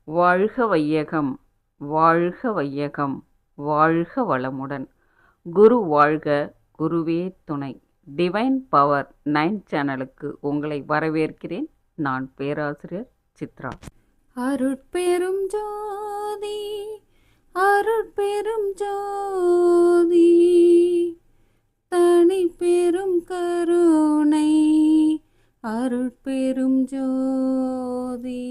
வாழ்க வையகம், வாழ்க வையகம், வாழ்க வளமுடன். குரு வாழ்க, குருவே துணை. டிவைன் பவர் 9 சேனலுக்கு உங்களை வரவேற்கிறேன். நான் பேராசிரியர் சித்ரா. அருட்பெரும் ஜோதி, அருட்பெரும் ஜோதி, தனி பெரும் கருணை, அருட்பெரும் ஜோதி,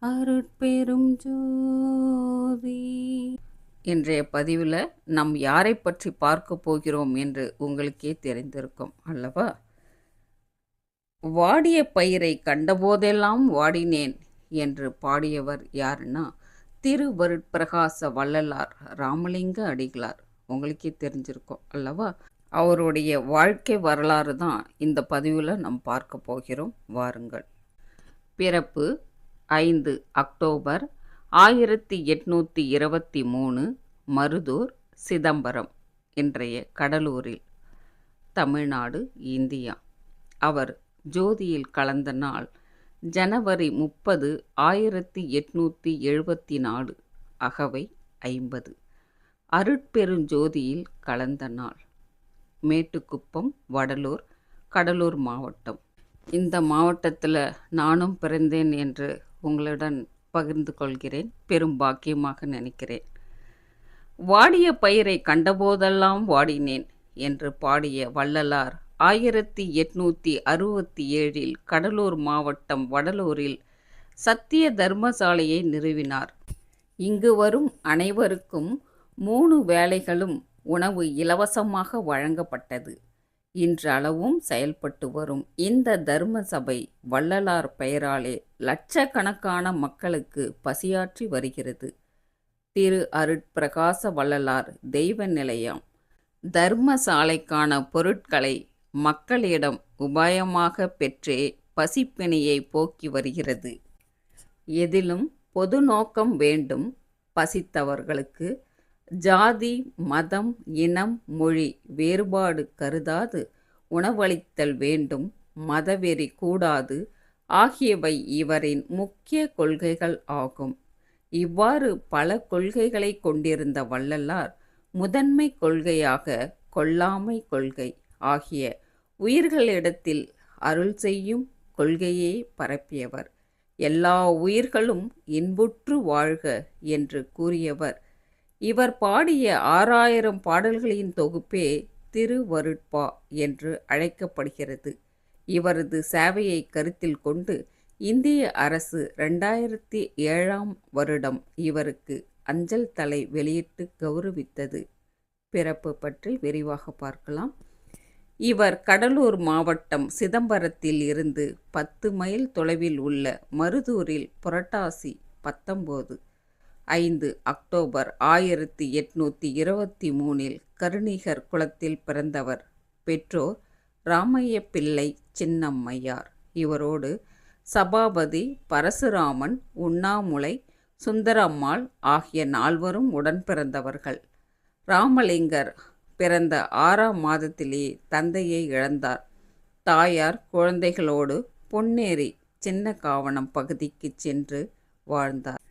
அருட்பெரும் ஜோதி. இன்றைய பதிவில் நாம் யாரை பற்றி பார்க்க போகிறோம் என்று உங்களுக்கே தெரிந்திருக்கும் அல்லவா? வாடிய பயிரை கண்டபோதெல்லாம் வாடினேன் என்று பாடியவர் யாருன்னா திருவருட்பிரகாச வள்ளலார் ராமலிங்க அடிகளார். உங்களுக்கே தெரிஞ்சிருக்கும் அல்லவா? அவருடைய வாழ்க்கை வரலாறு தான் இந்த பதிவில் நாம் பார்க்க போகிறோம். வாருங்கள். பிறப்பு 5 அக்டோபர் 1823, மருதூர், சிதம்பரம், இன்றைய கடலூரில், தமிழ்நாடு, இந்தியா. அவர் ஜோதியில் கலந்த நாள் ஜனவரி 30, 1874, அகவை 50. அருட்பெருஞ்சோதியில் கலந்த நாள் மேட்டுக்குப்பம், வடலூர், கடலூர் மாவட்டம். இந்த மாவட்டத்தில் நானும் பிறந்தேன் என்று உங்களுடன் பகிர்ந்து கொள்கிறேன். பெரும் பாக்கியமாக நினைக்கிறேன். வாடிய பயிரை கண்டபோதெல்லாம் வாடினேன் என்று பாடிய வள்ளலார் 1867 கடலூர் மாவட்டம் வடலூரில் சத்திய தர்மசாலையை நிறுவினார். இங்கு வரும் அனைவருக்கும் 3 வேளைகளும் உணவு இலவசமாக வழங்கப்பட்டது. இன்றளவும் செயல்பட்டு வரும் இந்த தர்ம சபை வள்ளலார் பெயராலே லட்சக்கணக்கான மக்களுக்கு பசியாற்றி வருகிறது. திரு அருட்பிரகாச வள்ளலார் தெய்வ நிலையம் தர்மசாலைக்கான பொருட்களை மக்களிடம் உபாயமாக பெற்றே பசிப்பிணியை போக்கி வருகிறது. எதிலும் பொது நோக்கம் வேண்டும். பசித்தவர்களுக்கு ஜாதி, மதம், இனம், மொழி வேறுபாடு கருதாது உணவளித்தல் வேண்டும். மதவெறி கூடாது ஆகியவை இவரின் முக்கிய கொள்கைகள் ஆகும். இவ்வாறு பல கொள்கைகளை கொண்டிருந்த வள்ளலார் முதன்மை கொள்கையாக கொல்லாமை கொள்கை ஆகிய உயிர்களிடத்தில் அருள் செய்யும் கொள்கையே பரப்பியவர். எல்லா உயிர்களும் இன்புற்று வாழ்க என்று கூறியவர். இவர் பாடிய 6000 பாடல்களின் தொகுப்பே திருவருட்பா என்று அழைக்கப்படுகிறது. இவரது சேவையை கருத்தில் கொண்டு இந்திய அரசு 2007 இவருக்கு அஞ்சல் தலை வெளியிட்டு கௌரவித்தது. பிறப்பு பற்றி விரிவாக பார்க்கலாம். இவர் கடலூர் மாவட்டம் சிதம்பரத்தில் இருந்து 10 மைல் தொலைவில் உள்ள மருதூரில் புரட்டாசி 19, 5 அக்டோபர் 1823 கருணிகர் குலத்தில் பிறந்தவர். பெற்றோர் ராமைய பிள்ளை, சின்னம்மையார். இவரோடு சபாபதி, பரசுராமன், உண்ணாமுலை, சுந்தரம்மாள் ஆகிய 4 உடன் பிறந்தவர்கள். ராமலிங்கர் பிறந்த 6ஆம் மாதத்திலே தந்தையை இழந்தார். தாயார் குழந்தைகளோடு பொன்னேரி சின்ன காவணம் பகுதிக்கு சென்று வாழ்ந்தார்.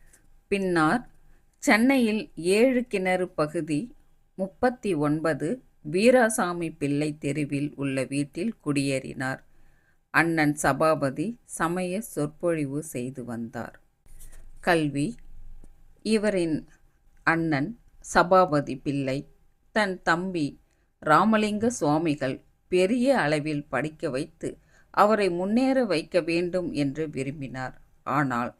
பின்னர் சென்னையில் 7 கிணறு பகுதி 39 வீராசாமி பிள்ளை தெருவில் உள்ள வீட்டில் குடியேறினார். அண்ணன் சபாபதி சமய சொற்பொழிவு செய்து வந்தார். கல்வி. இவரின் அண்ணன் சபாபதி பிள்ளை தன் தம்பி ராமலிங்க சுவாமிகள் பெரிய அளவில் படிக்க வைத்து அவரை முன்னேற வைக்க வேண்டும் என்று விரும்பினார். ஆனால்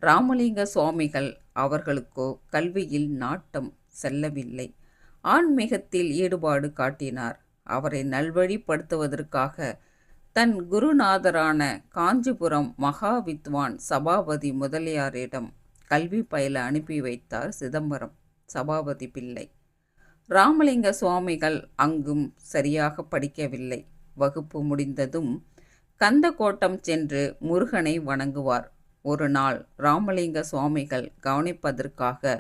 ராமலிங்க சுவாமிகள் அவர்களுக்கோ கல்வியில் நாட்டம் செல்லவில்லை. ஆன்மீகத்தில் ஈடுபாடு காட்டினார். அவரை நல்வழிப்படுத்துவதற்காக தன் குருநாதரான காஞ்சிபுரம் மகா வித்வான் சபாபதி முதலியாரிடம் கல்வி பயில அனுப்பி வைத்தார் சிதம்பரம் சபாபதி பிள்ளை. ராமலிங்க சுவாமிகள் அங்கும் சரியாக படிக்கவில்லை. வகுப்பு முடிந்ததும் கந்தக்கோட்டம் சென்று முருகனை வணங்குவார். ஒரு நாள் ராமலிங்க சுவாமிகள் கவனிப்பதற்காக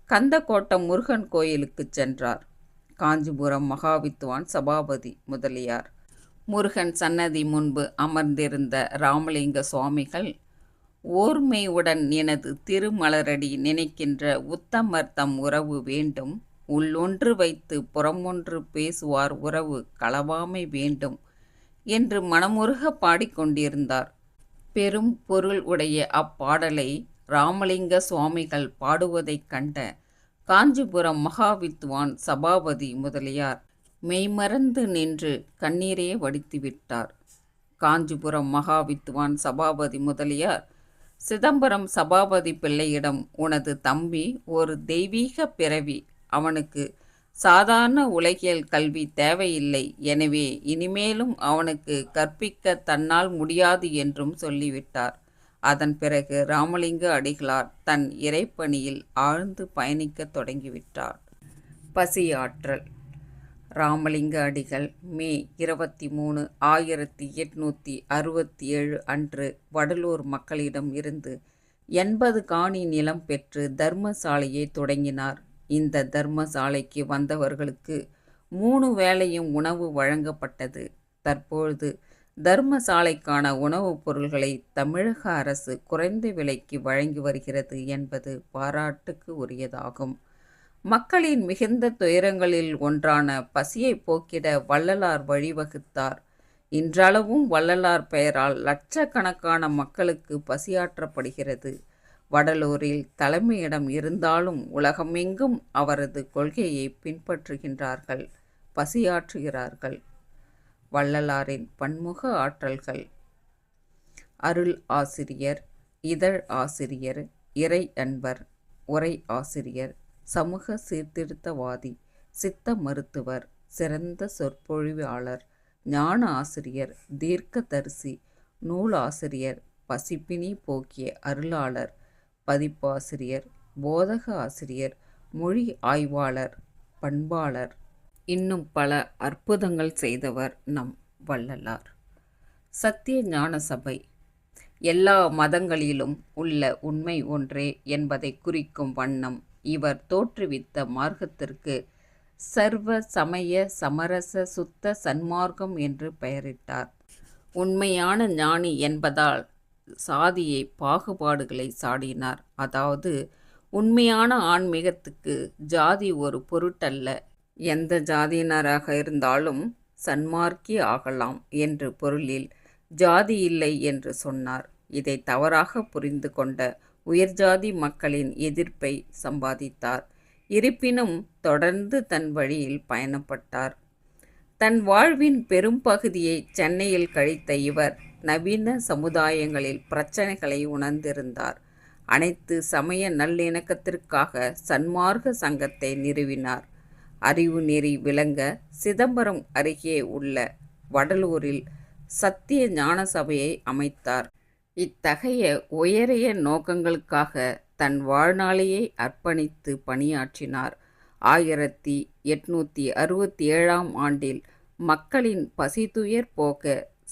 கந்தக்கோட்டம் முருகன் கோயிலுக்கு சென்றார். காஞ்சிபுரம் மகாவித்வான் சபாபதி முதலியார் முருகன் சன்னதி முன்பு அமர்ந்திருந்த ராமலிங்க சுவாமிகள் ஓர்மையுடன் எனது திருமலரடி நினைக்கின்ற உத்தமர்தம் உறவு வேண்டும். உள்ளொன்று வைத்து புறமொன்று பேசுவார் உறவு களவாமை வேண்டும் என்று மனமுருக பாடிக்கொண்டிருந்தார். பெரும் பொருள் உடைய அப்பாடலை ராமலிங்க சுவாமிகள் பாடுவதைக் கண்ட காஞ்சிபுரம் மகாவித்வான் சபாபதி முதலியார் மெய்மறந்து நின்று கண்ணீரே வடித்துவிட்டார். காஞ்சிபுரம் மகாவித்வான் சபாபதி முதலியார் சிதம்பரம் சபாபதி பிள்ளையிடம், உனது தம்பி ஒரு தெய்வீக பிறவி, அவனுக்கு சாதாரண உலகியல் கல்வி தேவையில்லை, எனவே இனிமேலும் அவனுக்கு கற்பிக்க தன்னால் முடியாது என்றும் சொல்லிவிட்டார். அதன் பிறகு ராமலிங்க அடிகளார் தன் இறைப்பணியில் ஆழ்ந்து பயணிக்கத் தொடங்கிவிட்டார். பசியாற்றல். ராமலிங்க அடிகள் மே 23, 1867 அன்று வடலூர் மக்களிடம் இருந்து 80 காணி நிலம் பெற்று தர்மசாலையை தொடங்கினார். இந்த தர்மசாலைக்கு வந்தவர்களுக்கு 3 வேளையும் உணவு வழங்கப்பட்டது. தற்பொழுது தர்மசாலைக்கான உணவுப் பொருள்களை தமிழக அரசு குறைந்த விலைக்கு வழங்கி வருகிறது என்பது பாராட்டுக்கு உரியதாகும். மக்களின் மிகுந்த துயரங்களில் ஒன்றான பசியை போக்கிட வள்ளலார் வழிவகுத்தார். இன்றளவும் வள்ளலார் பெயரால் லட்சக்கணக்கான மக்களுக்கு பசியாற்றப்படுகிறது. வடலூரில் தலைமையிடம் இருந்தாலும் உலகமெங்கும் அவரது கொள்கையை பின்பற்றுகின்றார்கள், பசியாற்றுகிறார்கள். வள்ளலாரின் பன்முக ஆற்றல்கள். அருள் ஆசிரியர், இதழ் ஆசிரியர், இறை அன்பர், உரை ஆசிரியர், சமூக சீர்திருத்தவாதி, சித்த மருத்துவர், சிறந்த சொற்பொழிவாளர், ஞான ஆசிரியர், தீர்க்கதரிசி, நூலாசிரியர், பசிப்பினி போக்கிய அருளாளர், பதிப்பாசிரியர், போதக ஆசிரியர், மொழி ஆய்வாளர், பண்பாளர், இன்னும் பல அற்புதங்கள் செய்தவர் நம் வள்ளலார். சத்திய ஞான சபை எல்லா மதங்களிலும் உள்ள உண்மை ஒன்றே என்பதை குறிக்கும் வண்ணம் இவர் தோற்றுவித்த மார்க்கத்திற்கு சர்வ சமய சமரச சுத்த சன்மார்க்கம் என்று பெயரிட்டார். உண்மையான ஞானி என்பதால் சாதியை பாகுபாடுகளை சாடினார். அதாவது உண்மையான ஆன்மீகத்துக்கு ஜாதி ஒரு பொருட்டல்ல, எந்த ஜாதியினராக இருந்தாலும் சன்மார்க்கி ஆகலாம் என்று பொருளில் ஜாதி இல்லை என்று சொன்னார். இதை தவறாக புரிந்து கொண்ட உயர்ஜாதி மக்களின் எதிர்ப்பை சம்பாதித்தார். இருப்பினும் தொடர்ந்து தன் வழியில் பயணப்பட்டார். தன் வாழ்வின் பெரும் பகுதியை சென்னையில் கழித்த இவர் நவீன சமுதாயங்களில் பிரச்சனைகளை உணர்ந்திருந்தார். அனைத்து சமய நல்லிணக்கத்திற்காக சன்மார்க்க சங்கத்தை நிறுவினார். அறிவு நெறி விளங்க சிதம்பரம் அருகே உள்ள வடலூரில் சத்திய ஞான சபையை அமைத்தார். இத்தகைய உயரிய நோக்கங்களுக்காக தன் வாழ்நாளையே அர்ப்பணித்து பணியாற்றினார். 1867 ஆண்டில் மக்களின் பசித்துயர் போக்க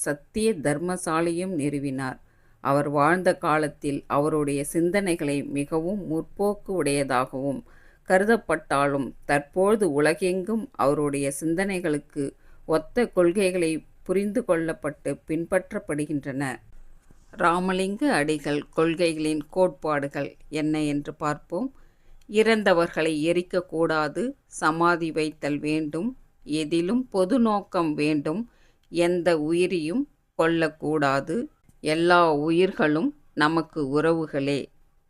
சத்திய தர்மசாலையும் நிறுவினார். அவர் வாழ்ந்த காலத்தில் அவருடைய சிந்தனைகளை மிகவும் முற்போக்கு உடையதாகவும் கருதப்பட்டாலும் தற்போது உலகெங்கும் அவருடைய சிந்தனைகளுக்கு ஒத்த கொள்கைகளை புரிந்து கொள்ளப்பட்டு பின்பற்றப்படுகின்றன. ராமலிங்க அடிகள் கொள்கைகளின் கோட்பாடுகள் என்ன என்று பார்ப்போம். இறந்தவர்களை எரிக்கக்கூடாது, சமாதி வைத்தல் வேண்டும், எதிலும் பொது நோக்கம் வேண்டும், எந்த உயிரையும் கொல்லக்கூடாது, எல்லா உயிர்களும் நமக்கு உறவுகளே,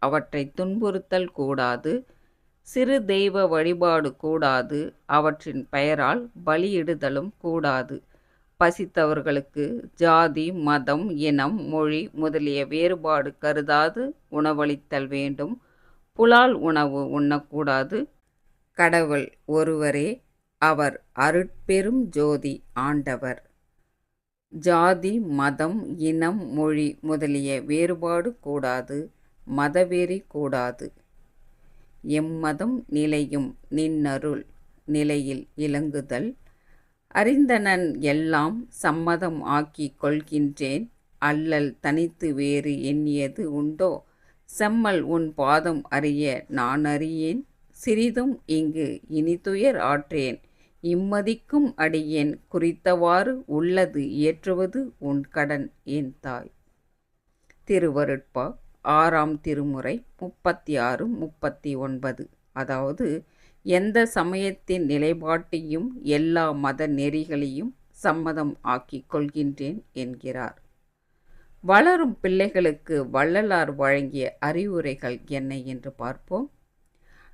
அவற்றை துன்புறுத்தல் கூடாது, சிறு தெய்வ வழிபாடு கூடாது, அவற்றின் பெயரால் பலியிடுதலும் கூடாது, பசித்தவர்களுக்கு ஜாதி, மதம், இனம், மொழி முதலிய வேறுபாடு கருதாது உணவளித்தல் வேண்டும், புலால் உணவு உண்ணக்கூடாது, கடவுள் ஒருவரே, அவர் அருட்பெரும் ஜோதி ஆண்டவர், ஜாதி, மதம், இனம், மொழி முதலிய வேறுபாடு கூடாது, மதவெறி கூடாது, எம்மதம் நிலையும் நின்னருள் நிலையில் இலங்குதல், அறிந்தனன் எல்லாம் சம்மதம் ஆக்கிக் கொள்கின்றேன், அல்லல் தனித்து வேறு எண்ணியது உண்டோ, செம்மல் உன் பாதம் அறிய நான் அறியேன், சிறிதும் இங்கு இனிதுயர் ஆற்றேன், இம்மதிக்கும் அடியேன் குறித்தவாறு உள்ளது இயற்றுவது உன் கடன் என் தாய். திருவருட்பா 6ஆம் திருமுறை 36, 39. அதாவது, எந்த சமயத்தின் நிலைப்பாட்டையும் எல்லா மத நெறிகளையும் சம்மதம் ஆக்கிக் கொள்கின்றேன் என்கிறார். வளரும் பிள்ளைகளுக்கு வள்ளலார் வழங்கிய அறிவுரைகள் என்ன என்று பார்ப்போம்.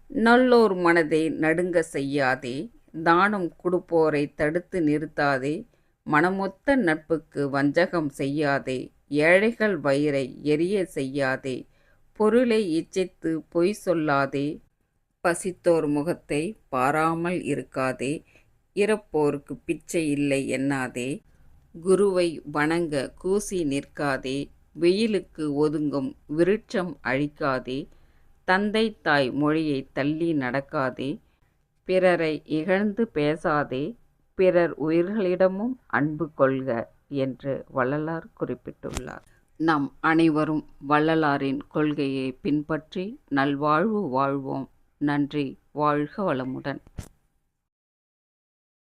நல்லோர் மனதை நடுங்க செய்யாதே, தானம் கொடுப்போரை தடுத்து நிறுத்தாதே, மனமொத்த நட்புக்கு வஞ்சகம் செய்யாதே, ஏழைகள் வயிறை எரிய செய்யாதே, பொருளை இச்சித்து பொய் சொல்லாதே, பசித்தோர் முகத்தை பாராமல் இருக்காதே, இறப்போருக்கு பிச்சை இல்லை எண்ணாதே, குருவை வணங்க கூசி நிற்காதே, வெயிலுக்கு ஒதுங்கும் விருட்சம் அழிக்காதே, தந்தை தாய் மொழியை தள்ளி நடக்காதே, பிறரை இகழ்ந்து பேசாதே, பிறர் உயிர்களிடமும் அன்பு கொள்க என்று வள்ளலார் குறிப்பிட்டுள்ளார். நாம் அனைவரும் வள்ளலாரின் கொள்கையை பின்பற்றி நல்வாழ்வு வாழ்வோம். நன்றி. வாழ்க வளமுடன்.